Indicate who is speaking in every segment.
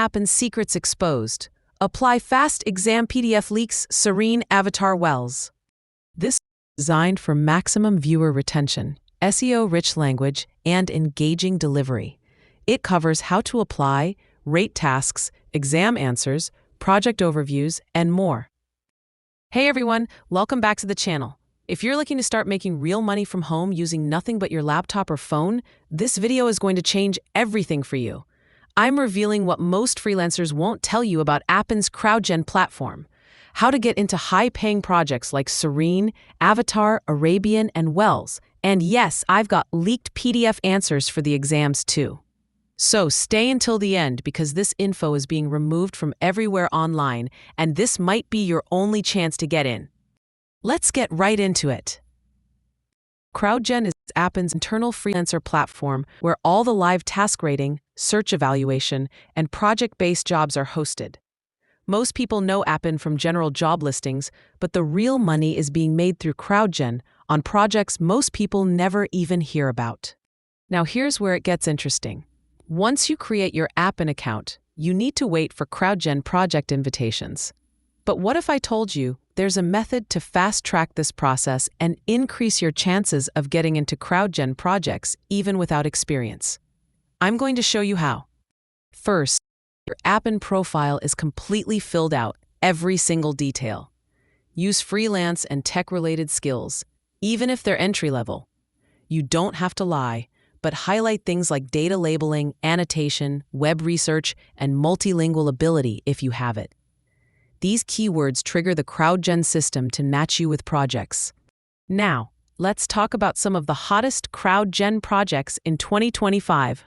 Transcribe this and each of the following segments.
Speaker 1: Appen secrets exposed. Apply fast exam PDF leaks Serene avatar wells. This is designed for maximum viewer retention, SEO-rich language, and engaging delivery. It covers how to apply, rate tasks, exam answers, project overviews, and more. Hey everyone, welcome back to the channel. If you're looking to start making real money from home using nothing but your laptop or phone, this video is going to change everything for you. I'm revealing what most freelancers won't tell you about Appen's Crowdgen platform, how to get into high-paying projects like Serene, Avatar, Arabian, and Wells. And yes, I've got leaked PDF answers for the exams too. So stay until the end because this info is being removed from everywhere online, and this might be your only chance to get in. Let's get right into it. Crowdgen is Appen's internal freelancer platform where all the live task rating, search evaluation, and project-based jobs are hosted. Most people know Appen from general job listings, but the real money is being made through Crowdgen on projects most people never even hear about. Now here's where it gets interesting. Once you create your Appen account, you need to wait for Crowdgen project invitations. But what if I told you there's a method to fast-track this process and increase your chances of getting into Crowdgen projects even without experience? I'm going to show you how. First, your Appen profile is completely filled out, every single detail. Use freelance and tech-related skills, even if they're entry-level. You don't have to lie, but highlight things like data labeling, annotation, web research, and multilingual ability if you have it. These keywords trigger the Crowdgen system to match you with projects. Now, let's talk about some of the hottest Crowdgen projects in 2025.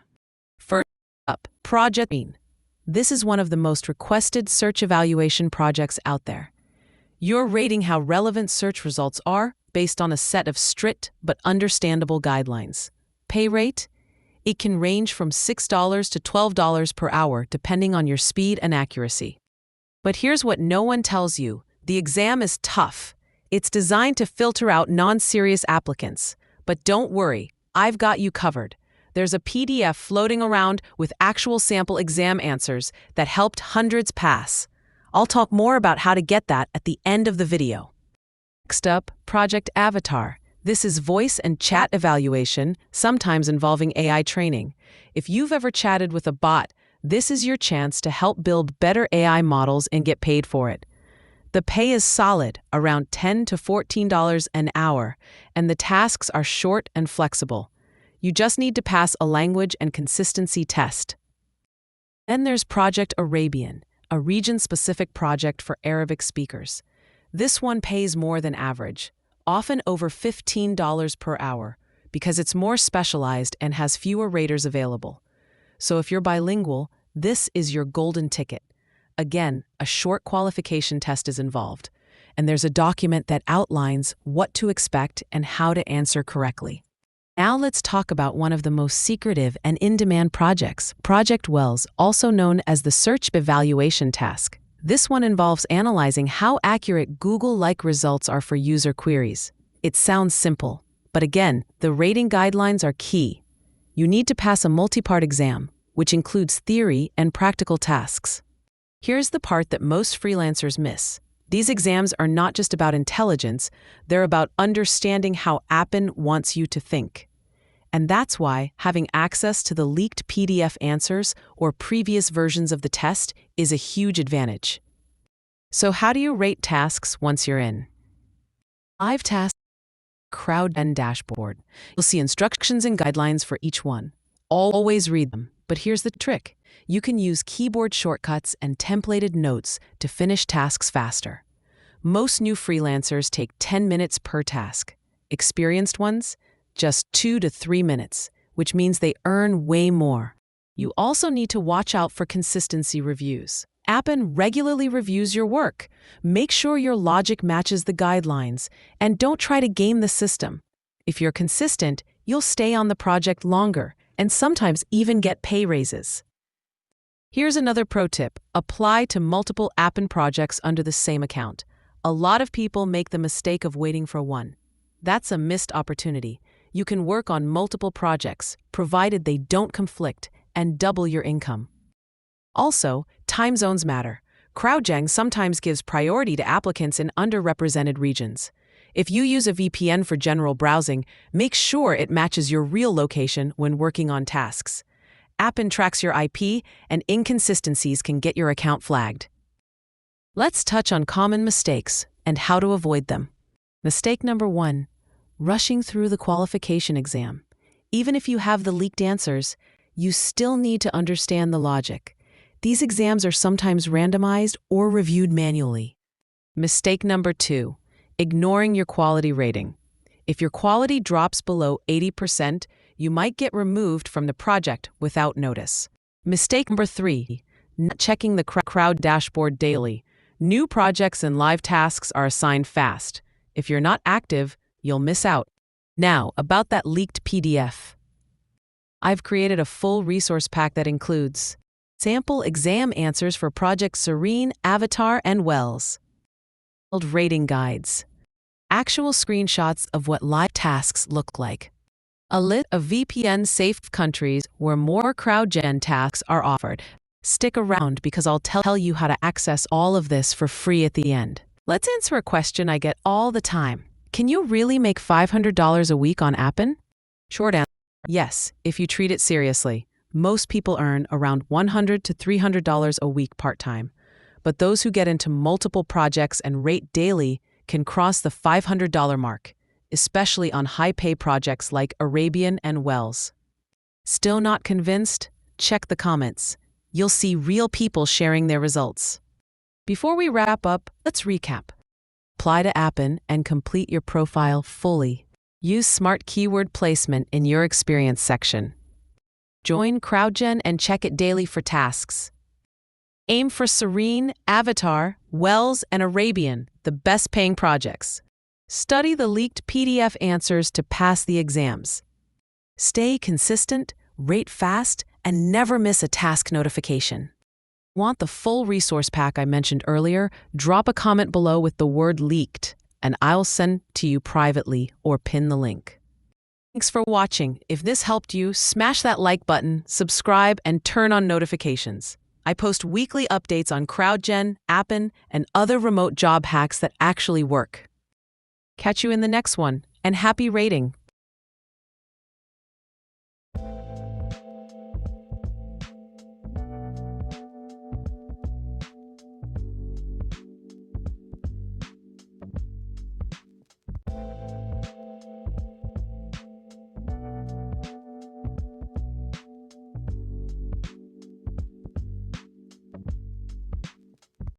Speaker 1: First up, Project Serene. This is one of the most requested search evaluation projects out there. You're rating how relevant search results are based on a set of strict but understandable guidelines. Pay rate? It can range from $6 to $12 per hour depending on your speed and accuracy. But here's what no one tells you. The exam is tough. It's designed to filter out non-serious applicants. But don't worry, I've got you covered. There's a PDF floating around with actual sample exam answers that helped hundreds pass. I'll talk more about how to get that at the end of the video. Next up, Project Avatar. This is voice and chat evaluation, sometimes involving AI training. If you've ever chatted with a bot, this is your chance to help build better AI models and get paid for it. The pay is solid, around $10 to $14 an hour, and the tasks are short and flexible. You just need to pass a language and consistency test. Then there's Project Arabian, a region-specific project for Arabic speakers. This one pays more than average, often over $15 per hour, because it's more specialized and has fewer raters available. So if you're bilingual, this is your golden ticket. Again, a short qualification test is involved, and there's a document that outlines what to expect and how to answer correctly. Now let's talk about one of the most secretive and in-demand projects, Project Wells, also known as the Search Evaluation Task. This one involves analyzing how accurate Google-like results are for user queries. It sounds simple, but again, the rating guidelines are key. You need to pass a multi-part exam, which includes theory and practical tasks. Here's the part that most freelancers miss. These exams are not just about intelligence, they're about understanding how Appen wants you to think. And that's why having access to the leaked PDF answers or previous versions of the test is a huge advantage. So how do you rate tasks once you're in? Live tasks. Crowdgen dashboard. You'll see instructions and guidelines for each one. Always read them, but here's the trick. You can use keyboard shortcuts and templated notes to finish tasks faster. Most new freelancers take 10 minutes per task. Experienced ones? Just 2 to 3 minutes, which means they earn way more. You also need to watch out for consistency reviews. Appen regularly reviews your work. Make sure your logic matches the guidelines, and don't try to game the system. If you're consistent, you'll stay on the project longer, and sometimes even get pay raises. Here's another pro tip. Apply to multiple Appen projects under the same account. A lot of people make the mistake of waiting for one. That's a missed opportunity. You can work on multiple projects, provided they don't conflict, and double your income. Also, time zones matter. Crowdgen sometimes gives priority to applicants in underrepresented regions. If you use a VPN for general browsing, make sure it matches your real location when working on tasks. Appen tracks your IP, and inconsistencies can get your account flagged. Let's touch on common mistakes and how to avoid them. Mistake number 1. Rushing through the qualification exam. Even if you have the leaked answers, you still need to understand the logic. These exams are sometimes randomized or reviewed manually. Mistake number 2. Ignoring your quality rating. If your quality drops below 80%, you might get removed from the project without notice. Mistake number 3. Not checking the crowd dashboard daily. New projects and live tasks are assigned fast. If you're not active, you'll miss out. Now, about that leaked PDF. I've created a full resource pack that includes sample exam answers for projects Serene, Avatar, and Wells, rating guides, actual screenshots of what live tasks look like, a list of VPN-safe countries where more Crowdgen tasks are offered. Stick around because I'll tell you how to access all of this for free at the end. Let's answer a question I get all the time. Can you really make $500 a week on Appen? Short answer, yes, if you treat it seriously. Most people earn around $100 to $300 a week part-time. But those who get into multiple projects and rate daily can cross the $500 mark, especially on high-pay projects like Arabian and Wells. Still not convinced? Check the comments. You'll see real people sharing their results. Before we wrap up, let's recap. Apply to Appen and complete your profile fully. Use smart keyword placement in your experience section. Join Crowdgen and check it daily for tasks. Aim for Serene, Avatar, Wells, and Arabian, the best paying projects. Study the leaked PDF answers to pass the exams. Stay consistent, rate fast, and never miss a task notification. Want the full resource pack I mentioned earlier? Drop a comment below with the word leaked, and I'll send to you privately or pin the link. Thanks for watching. If this helped you, smash that like button, subscribe, and turn on notifications. I post weekly updates on Crowdgen, Appen, and other remote job hacks that actually work. Catch you in the next one, and happy rating!